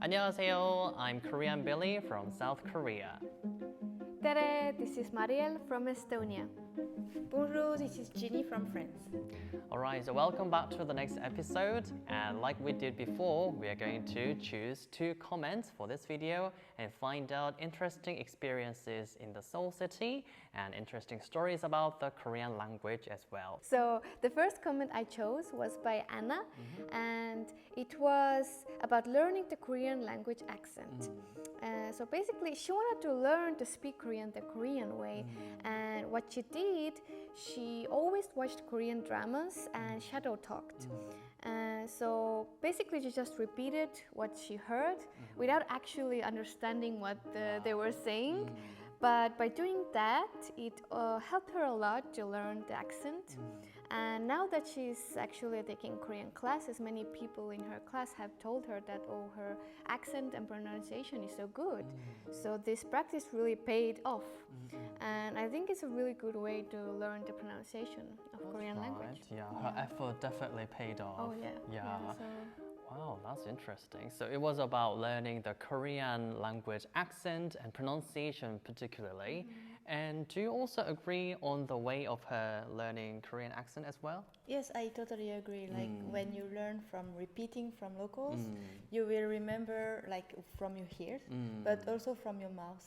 안녕하세요, I'm Korean Billy from South Korea. Tere, this is Mariel from Estonia. Bonjour, this is Ginny from France. Alright, so welcome back to the next episode. And like we did before, we are going to choose 2 comments for this video and find out interesting experiences in the Seoul city and interesting stories about the Korean language as well. So the first comment I chose was by Anna, and it was about learning the Korean language accent. So basically, she wanted to learn to speak Korean the Korean way, and what she did, she always watched Korean dramas and shadow talked. So basically, she just repeated what she heard without actually understanding what they were saying. But by doing that, it helped her a lot to learn the accent. And now that she's actually taking Korean classes, many people in her class have told her that, oh, her accent and pronunciation is so good. So this practice really paid off. And I think it's a really good way to learn the pronunciation of Korean language. Yeah, her effort definitely paid off. Oh, yeah. Wow, that's interesting. So it was about learning the Korean language accent and pronunciation particularly. And do you also agree on the way of her learning Korean accent as well? Yes, I totally agree. Like when you learn from repeating from locals, you will remember like from your ears, but also from your mouth.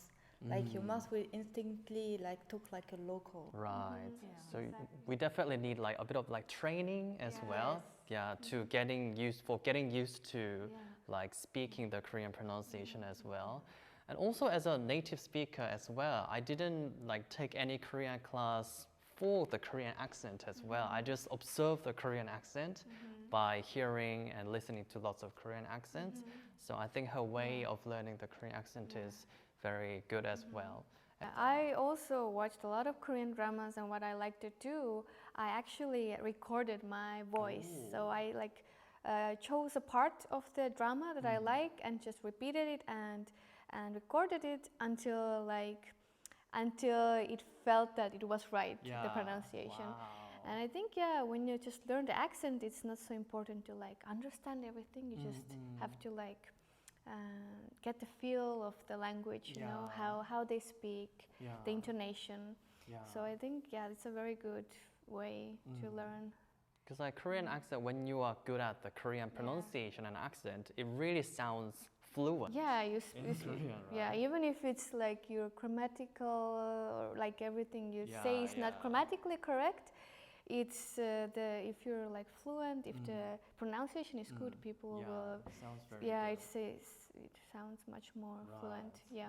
Like your mouth will instinctively like talk like a local. Right. So we definitely need like a bit of like training as well. Yeah, to getting used to like speaking the Korean pronunciation as well. And also as a native speaker as well, I didn't like take any Korean class for the Korean accent as well. I just observed the Korean accent by hearing and listening to lots of Korean accents. So I think her way of learning the Korean accent is very good as well. I also watched a lot of Korean dramas, and what I like to do, I actually recorded my voice. So I chose a part of the drama that I like and just repeated it and recorded it until it felt that it was right, the pronunciation. Wow. And I think when you just learn the accent, it's not so important to like understand everything. You just have to like get the feel of the language, you know, how they speak, the intonation. So I think it's a very good way to learn. Because like Korean accent, when you are good at the Korean pronunciation and accent, it really sounds fluent. Yeah, Korean, right? Yeah, even if it's like your grammatical or like everything you say is not grammatically correct, it's if you're like fluent, if the pronunciation is good, people will. It sounds very good. It sounds much more fluent. Yeah.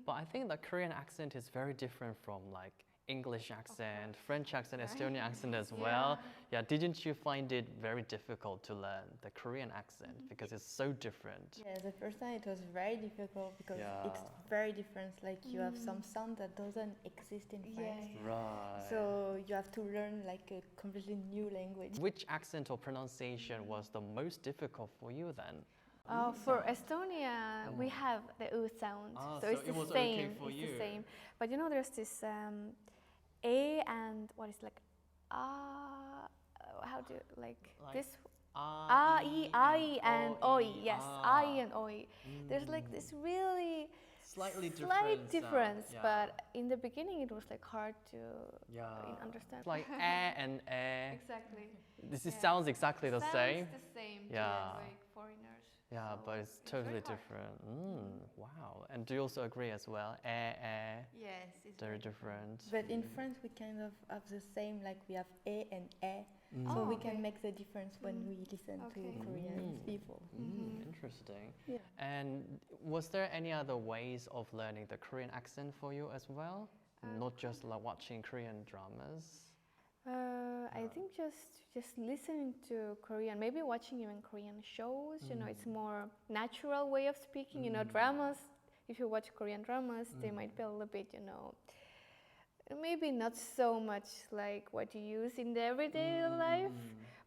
But I think the Korean accent is very different from like English accent, French accent, Estonian accent as well. Yeah, didn't you find it very difficult to learn the Korean accent because it's so different? Yeah, the first time it was very difficult because it's very different. Like you have some sound that doesn't exist in French. Right. So you have to learn like a completely new language. Which accent or pronunciation was the most difficult for you then? For Estonia, we have the U sound, so it's it the was same. okay for it's you. the same. But you know, there's this A and what is like how do you like this? I, and oi. Yes, I and oi. There's like this really Slight difference, sound, but in the beginning it was like hard to understand. It's like and Exactly. This sounds exactly the same. Sounds the same Yeah. to like foreigners. Yeah, So but it's totally very hard. different. Wow. And do you also agree as well? Yes, it's Very different. But in France, we kind of have the same, like we have A and E. So we can make the difference when we listen to Korean people. Interesting. Yeah. And was there any other ways of learning the Korean accent for you as well? Not just like watching Korean dramas? I think just listening to Korean, maybe watching even Korean shows. You know, it's more natural way of speaking. You know, dramas. If you watch Korean dramas, they might be a little bit, you know, maybe not so much like what you use in the everyday life.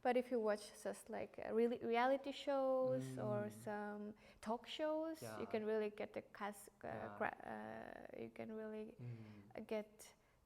But if you watch just like really reality shows or some talk shows, you can really get the you can really get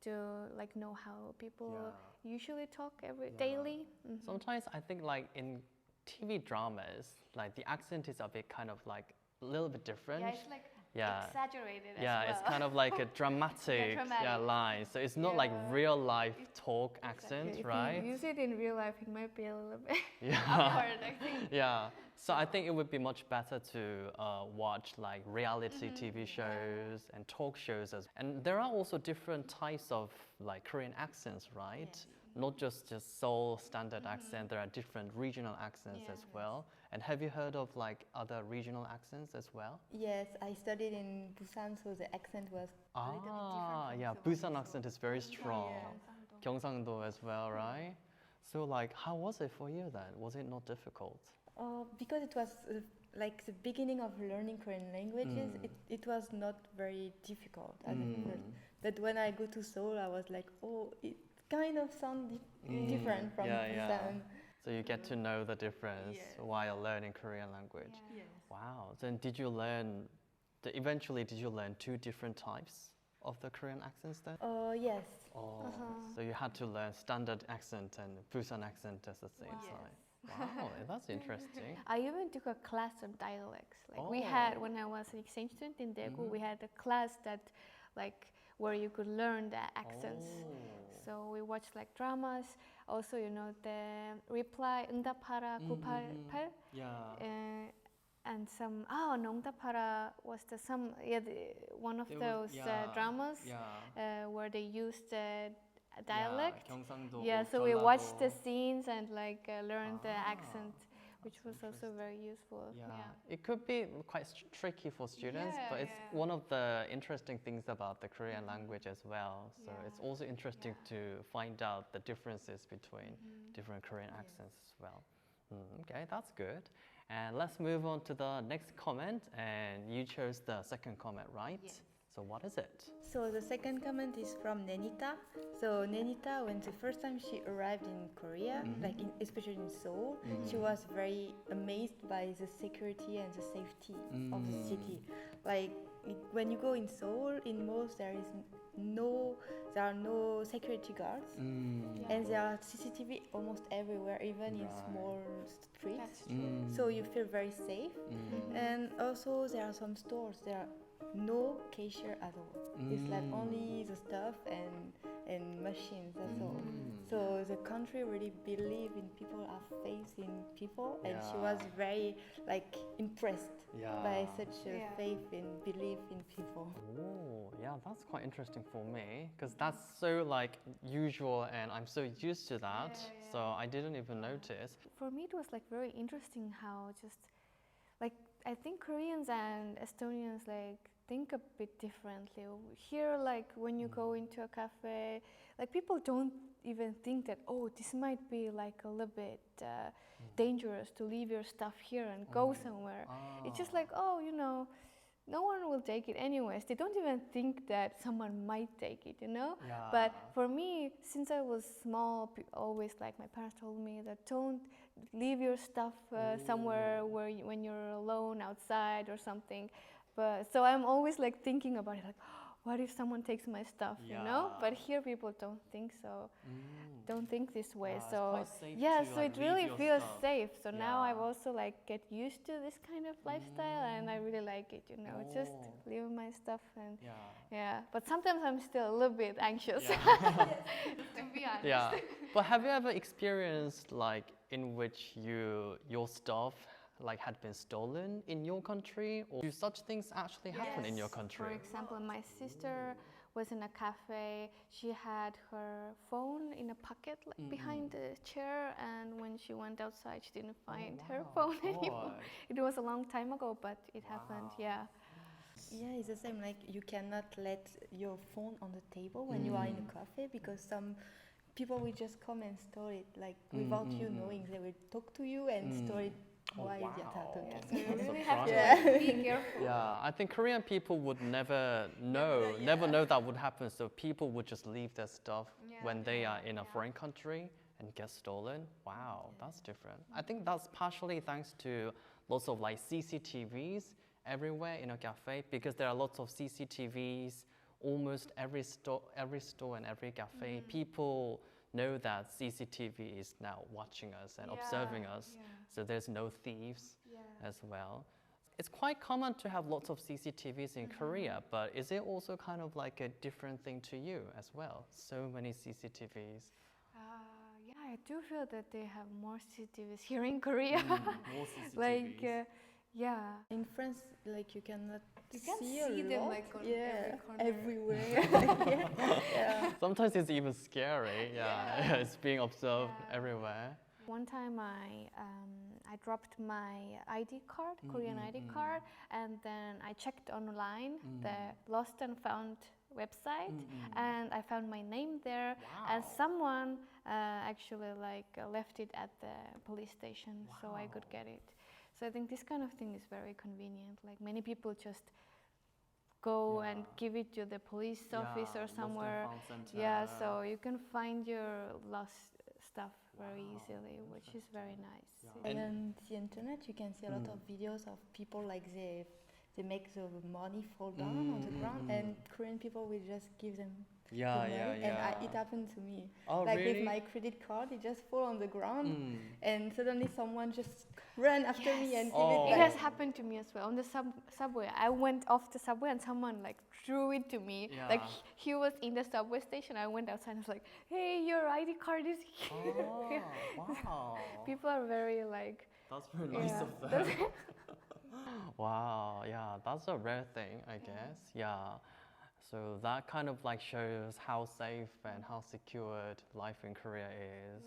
to like know how people usually talk daily. Sometimes I think like in TV dramas, like the accent is a bit kind of like a little bit different. Yeah, it's like Yeah. exaggerated Yeah, as well. it's kind of like a dramatic, dramatic. line. So it's not like Yeah. real life talk accent, If right? you use it in real life, it might be a little bit Yeah. awkward, I think. Yeah. So I think it would be much better to watch like reality TV shows and talk shows and there are also different types of like Korean accents, right? Not just Seoul standard accent, there are different regional accents as well. And have you heard of like other regional accents as well? Yes, I studied in Busan, so the accent was a little bit different from Yeah, Seoul. Busan accent is very strong. Gyeongsangdo as well, right? So like, how was it for you then? Was it not difficult? Because it was like the beginning of learning Korean languages, it was not very difficult at first. But when I go to Seoul, I was like, oh, it kind of sounds different from Busan. So you get to know the difference while learning Korean language. Wow. Then did you learn, eventually did you learn two different types of the Korean accents then? Yes. Oh, so you had to learn standard accent and Busan accent at the same time. Wow, that's interesting. I even took a class of dialects. Like we Oh. had, when I was an exchange student in Daegu, we had a class that, like, where you could learn the accents. So we watched like dramas. Also, you know, the reply, 응답하라 988. Yeah. And some, 농답하라 was one of It was- those dramas Yeah. where they used the dialect. Gyeongsangdo Yeah, or so we watched the 전라도. scenes and like learned the accent, which was also very useful. Yeah. It could be quite tricky for students, but it's one of the interesting things about the Korean language as well. So it's also interesting to find out the differences between different Korean accents as well. Okay, that's good. And let's move on to the next comment. And you chose the second comment, right? Yes. So what is it? So the second comment is from Nenita. So Nenita, when the first time she arrived in Korea, like especially in Seoul, she was very amazed by the security and the safety of the city. Like when you go in Seoul, in malls there are no security guards, and there are CCTV almost everywhere, even in small streets. That's true. So you feel very safe. And also there are some stores. There are no cashier at all. It's like only the stuff and machines, that's all. So the country really believe in people, have faith in people, and she was very like impressed by such a faith and belief in people. Oh, yeah, that's quite interesting for me because that's so like usual and I'm so used to that. So I didn't even notice. For me, it was like very interesting how just like I think Koreans and Estonians like think a bit differently. Here, like when you go into a cafe, like people don't even think that, oh, this might be like a little bit dangerous to leave your stuff here and go somewhere. It's just like, oh, you know, no one will take it anyways. They don't even think that someone might take it, you know? Yeah. But for me, since I was small, always like my parents told me that don't leave your stuff somewhere where when you're alone outside or something. But so I'm always like thinking about it, like, what if someone takes my stuff, you know? But here people don't think so, don't think this way. It's So quite safe yeah, to, so like, it leave really your feels stuff. safe. So now I've Yeah. also like get used to this kind of lifestyle, and I really like it. You know, just leave my stuff and Yeah. But sometimes I'm still a little bit anxious. Yeah. To be honest. Yeah. But have you ever experienced like in which your stuff like had been stolen in your country, or do such things actually happen in your For country? example, my sister was in a cafe. She had her phone in a pocket like behind the chair, and when she went outside, she didn't find her phone anymore. It was a long time ago, but it happened. Yeah. Yeah, it's the same. Like you cannot let your phone on the table when you are in a cafe because some people will just come and store it like without you knowing. They will talk to you and store it. Why wow. So you That's really have to surprising. like, be careful. Yeah, I think Korean people would never know that would happen. So people would just leave their stuff when they are in a foreign country and get stolen. Wow, that's different. I think that's partially thanks to lots of like CCTVs everywhere in a cafe, because there are lots of CCTVs almost every store and every cafe. People know that CCTV is now watching us and observing us, so there's no thieves as well. it's quite common to have lots of CCTVs in Korea, but is it also kind of like a different thing to you as well? So many CCTVs. Yeah, I do feel that they have more CCTVs here in Korea. More CCTVs. Like, yeah. In France, like you cannot You can see, see a them, lot. like, on yeah, every corner. everywhere. yeah. Sometimes it's even scary. Yeah, it's being observed Yeah. everywhere. One time I dropped my ID card, Korean ID card, and then I checked online the lost and found website, and I found my name there, and someone actually left it at the police station, so I could get it. So I think this kind of thing is very convenient. Like many people just go and give it to the police office or somewhere. Yeah, so you can find your lost stuff very easily, which is very nice. And on the internet, you can see a lot of videos of people like they make the money fall down on the ground, and Korean people will just give them the money. And it happened to me. Oh, like really? with my credit card, it just fall on the ground, and suddenly someone just ran after me and give it It back. has happened to me as well on the subway. I went off the subway and someone threw it to me. Yeah. Like he was in the subway station. I went outside and was like, "Hey, your ID card is here." Oh, wow. People are very That's very nice yeah. of them. Wow, yeah, that's a rare thing, I guess. Yeah. So that kind of shows how safe and how secured life in Korea is.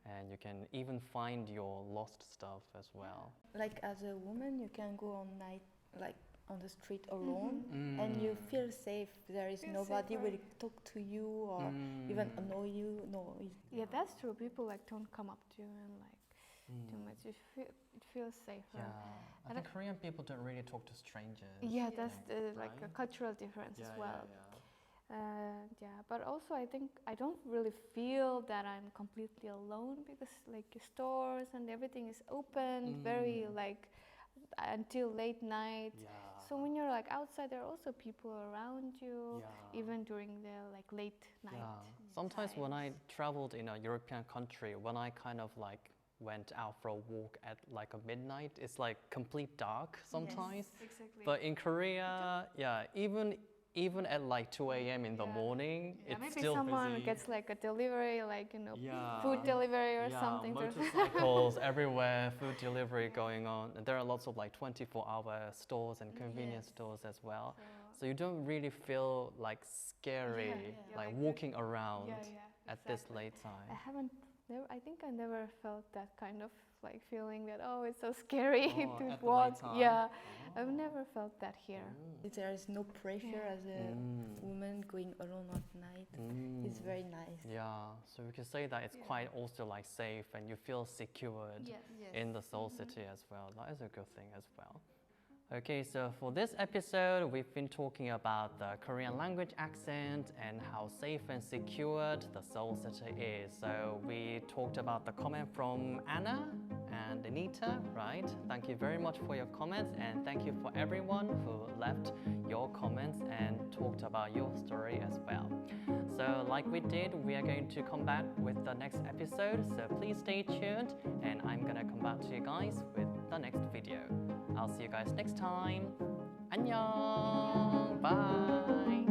And you can even find your lost stuff as well. Like as a woman, you can go on night, like on the street alone, and you feel safe. There is nobody will talk to you or even annoy you. No. Yeah, that's true. People don't come up to you and too much. It feels safer. Yeah, I think Korean people don't really talk to strangers. Yeah, that's a right? cultural difference as well. Yeah. But also I think I don't really feel that I'm completely alone because stores and everything is open very until late night. Yeah. So when you're outside, there are also people around you, Yeah. even during the late night. Yeah. Sometimes when I traveled in a European country, when I kind of went out for a walk at a midnight, it's complete dark sometimes. Yes, exactly. But in Korea, yeah, even at 2 a.m. in the morning, Yeah, it's maybe still someone busy. gets a delivery, Yeah. food delivery or Yeah, something. motorcycles everywhere, food delivery going on. And there are lots of 24-hour stores and convenience stores as well. So you don't really feel scary, walking around at this late time. I think I never felt that kind of feeling that it's so scary to at the walk. nighttime? Yeah, I've never felt that here. There is no pressure as a woman going alone at night. It's very nice. Yeah, so we can say that it's quite also safe and you feel secured in the Seoul city as well. That is a good thing as well. Okay, so for this episode, we've been talking about the Korean language accent and how safe and secured the Seoul city is. So we talked about the comment from Anna and Anita, right? Thank you very much for your comments, and thank you for everyone who left your comments and talked about your story as well. So like we did, we are going to come back with the next episode, so please stay tuned, and I'm gonna come back to you guys with the next video. I'll see you guys next time. 안녕. Bye.